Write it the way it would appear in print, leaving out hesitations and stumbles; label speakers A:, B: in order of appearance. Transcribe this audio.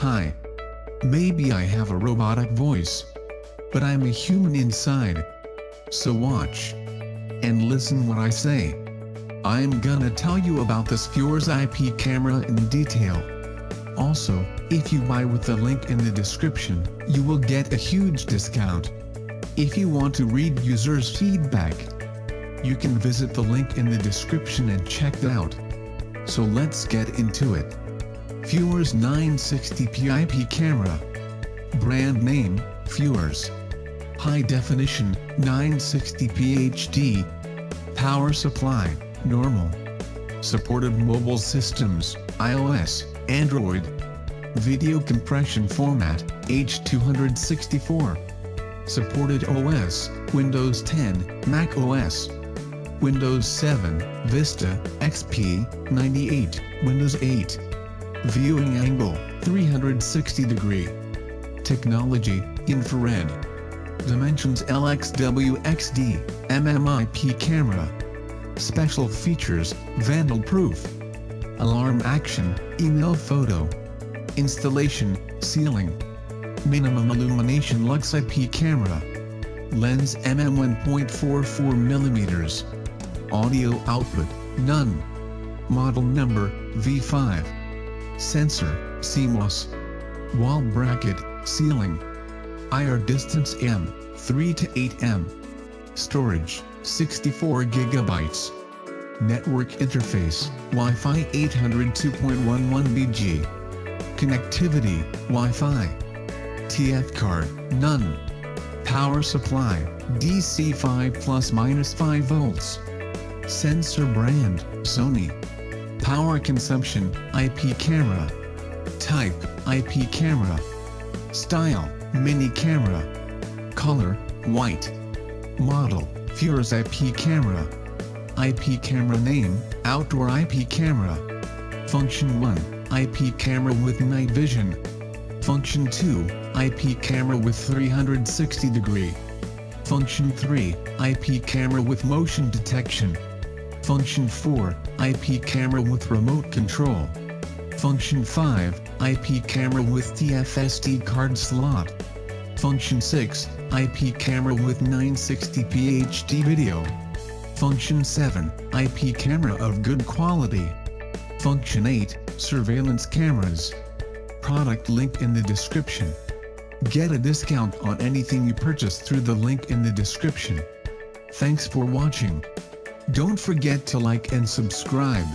A: Hi. Maybe I have a robotic voice, but I'm a human inside. So watch and listen what I say. I'm gonna tell you about this Fuers IP camera in detail. Also, if you buy with the link in the description, you will get a huge discount. If you want to read users' feedback, you can visit the link in the description and check it out. So let's get into it. Fuers 960p IP camera. Brand name, Fuers. High definition, 960p HD. Power supply, normal. Supported mobile systems, iOS, Android. Video compression format, H264. Supported OS, Windows 10, macOS. Windows 7, Vista, XP, 98, Windows 8. Viewing angle, 360 degree. Technology, infrared. Dimensions LXWXD, MMIP camera. Special features, Vandal-proof. Alarm action, email photo. Installation, ceiling. Minimum illumination Lux IP camera. Lens mm1.44mm. Audio output, none. Model number, V5. Sensor, CMOS. Wall bracket, ceiling. IR distance M, 3 to 8 M. Storage, 64 GB. Network interface, Wi-Fi 802.11bg. Connectivity, Wi-Fi. TF card, none. Power supply, DC 5 ± 5 volts. Sensor brand, SONY. Power consumption, IP camera. Type, IP camera. Style, mini camera. Color, white. Model, Fuers IP camera. IP camera name, outdoor IP camera. Function 1, IP camera with night vision. Function 2, IP camera with 360 degree. Function 3, IP camera with motion detection. Function 4, IP camera with remote control. Function 5, IP camera with TFSD card slot. Function 6, IP camera with 960p HD video. Function 7, IP camera of good quality. Function 8, surveillance cameras. Product link in the description. Get a discount on anything you purchase through the link in the description. Thanks for watching. Don't forget to like and subscribe.